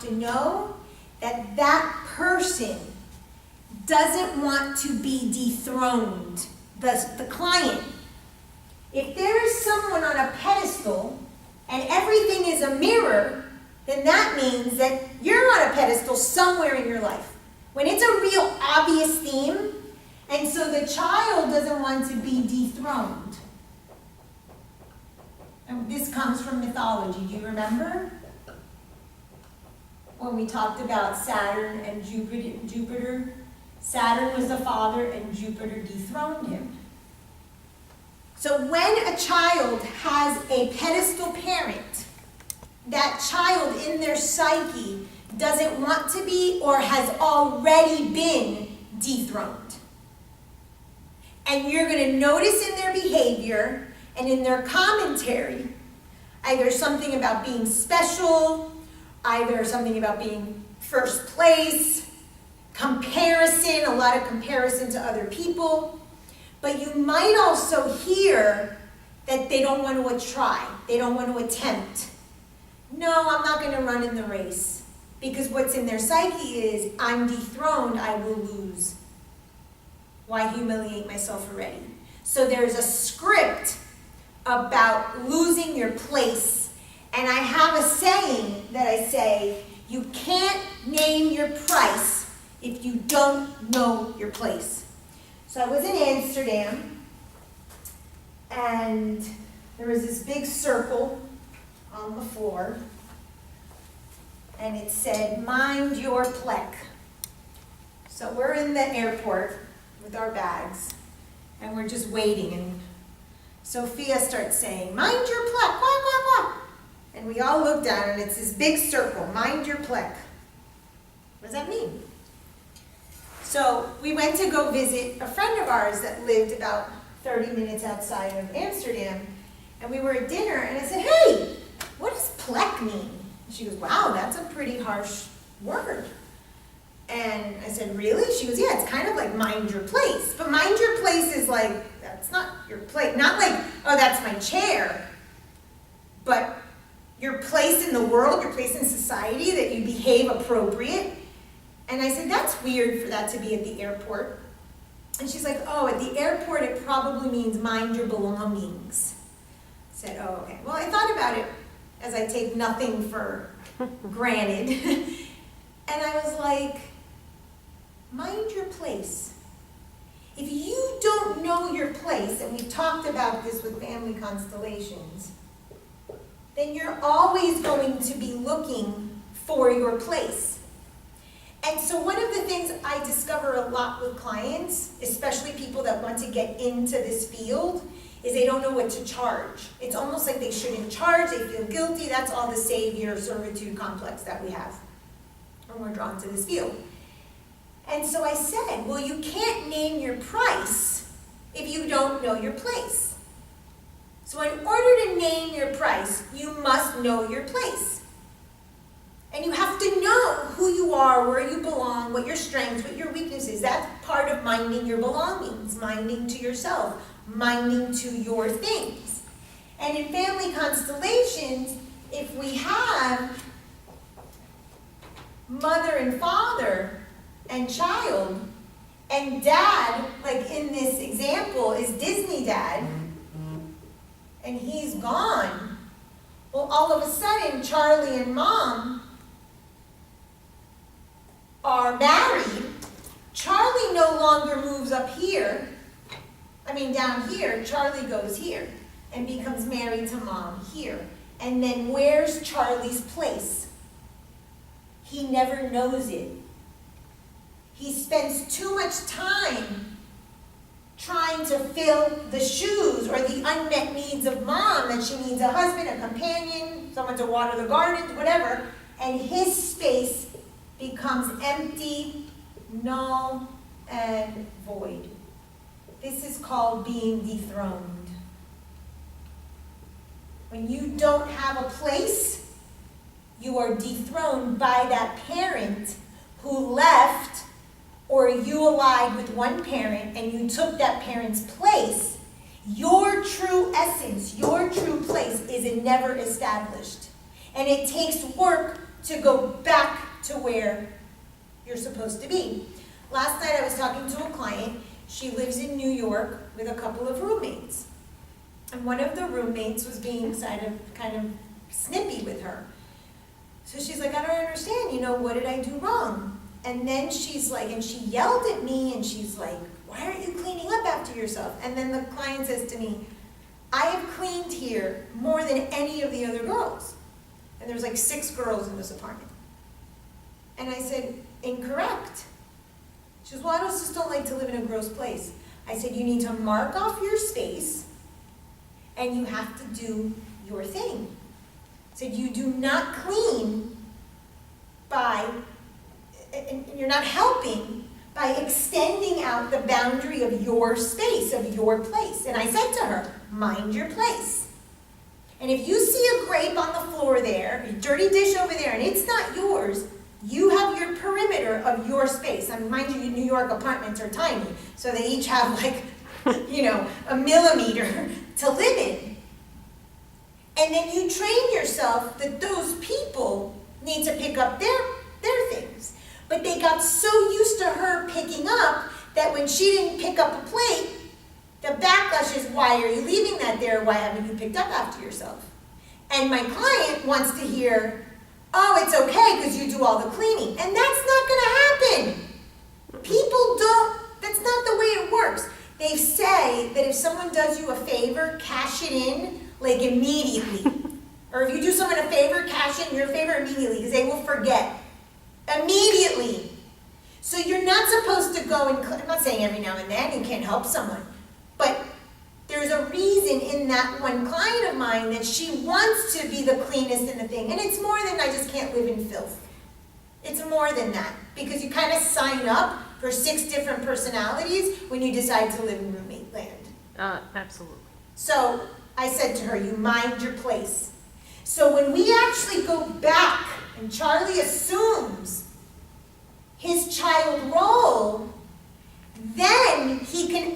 to know that that person doesn't want to be dethroned, the client. If there is someone on a pedestal and everything is a mirror, then that means that you're on a pedestal somewhere in your life. When it's a real obvious theme, and so the child doesn't want to be dethroned. And this comes from mythology. Do you remember? When we talked about Saturn and Jupiter. Saturn was the father and Jupiter dethroned him. So when a child has a pedestal parent, that child in their psyche doesn't want to be or has already been dethroned. And you're going to notice in their behavior and in their commentary, either something about being special, either something about being first place, comparison, a lot of comparison to other people. But you might also hear that they don't want to try, they don't want to attempt. No, I'm not going to run in the race. Because what's in their psyche is, I'm dethroned, I will lose. Why humiliate myself already? So there's a script about losing your place. And I have a saying that I say, you can't name your price if you don't know your place. So I was in Amsterdam, and there was this big circle on the floor, and it said, mind your plek. So we're in the airport with our bags, and we're just waiting, and Sophia starts saying, mind your plek, quack, quack, quack. And we all look down, and it's this big circle, mind your plek. What does that mean? So we went to go visit a friend of ours that lived about 30 minutes outside of Amsterdam, and we were at dinner, and I said, hey, what does plek mean? And she goes, wow, that's a pretty harsh word. And I said, really? She goes, yeah, it's kind of like mind your place. But mind your place is like, that's not your place. Not like, oh, that's my chair. But your place in the world, your place in society, that you behave appropriate. And I said, that's weird for that to be at the airport. And she's like, oh, at the airport it probably means mind your belongings. I said, oh, okay. Well, I thought about it as I take nothing for granted. And I was like, mind your place. If you don't know your place, and we've talked about this with family constellations, then you're always going to be looking for your place. And so one of the things I discover a lot with clients, especially people that want to get into this field, is they don't know what to charge. It's almost like they shouldn't charge, they feel guilty. That's all the savior servitude complex that we have when we're drawn to this field. And so I said, well, you can't name your price if you don't know your place. So in order to name your price, you must know your place. And you have to know who you are, where you belong, what your strengths, what your weaknesses. That's part of minding your belongings, minding to yourself, minding to your things. And in family constellations, if we have mother and father and child, and dad, like in this example, is Disney dad, and he's gone, well, all of a sudden, Charlie and mom are married. Charlie no longer moves up here. Down here, Charlie goes here and becomes married to mom here. And then where's Charlie's place? He never knows it. He spends too much time trying to fill the shoes or the unmet needs of mom, that she needs a husband, a companion, someone to water the garden, whatever, and his space becomes empty, null, and void. This is called being dethroned. When you don't have a place, you are dethroned by that parent who left, or you allied with one parent and you took that parent's place. Your true essence, your true place is never established. And it takes work to go back to where you're supposed to be. Last night I was talking to a client. She lives in New York with a couple of roommates. And one of the roommates was being kind of snippy with her. So she's like, I don't understand, what did I do wrong? And then she's like, and she yelled at me, and she's like, why aren't you cleaning up after yourself? And then the client says to me, I have cleaned here more than any of the other girls. And there's like 6 girls in this apartment. And I said, incorrect. She goes, well, I just don't like to live in a gross place. I said, you need to mark off your space, and you have to do your thing. I said, you do not clean and you're not helping by extending out the boundary of your space, of your place. And I said to her, mind your place. And if you see a grape on the floor there, a dirty dish over there, and it's not yours, you have your perimeter of your space. I mean, mind you, New York apartments are tiny, so they each have like, a millimeter to live in. And then you train yourself that those people need to pick up their things. But they got so used to her picking up that when she didn't pick up a plate, the backlash is, why are you leaving that there? Why haven't you picked up after yourself? And my client wants to hear, oh, it's okay because you do all the cleaning. And that's not going to happen. People don't, that's not the way it works. They say that if someone does you a favor, cash it in, like immediately. Or if you do someone a favor, cash in your favor immediately, because they will forget. Immediately. So you're not supposed to go and, I'm not saying every now and then you can't help someone, but there's a reason in that one client of mine that she wants to be the cleanest in the thing. And it's more than I just can't live in filth. It's more than that, because you kind of sign up for 6 different personalities when you decide to live in roommate land. Absolutely. So I said to her, you mind your place. So when we actually go back and Charlie assumes his child role, then he can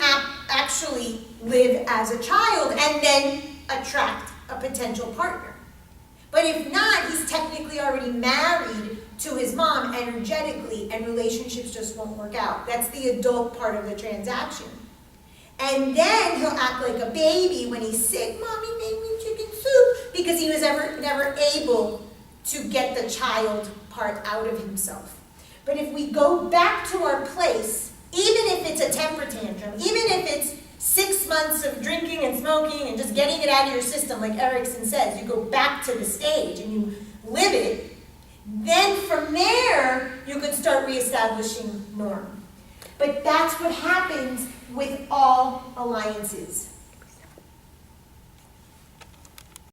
actually live as a child and then attract a potential partner. But if not, he's technically already married to his mom energetically, and relationships just won't work out. That's the adult part of the transaction. And then he'll act like a baby when he's sick. Mommy made me chicken soup, because he was never able to get the child part out of himself. But if we go back to our place, even if it's a temper tantrum, even if it's 6 months of drinking and smoking and just getting it out of your system, like Erickson says, you go back to the stage and you live it, then from there, you can start reestablishing norm. But that's what happens with all alliances.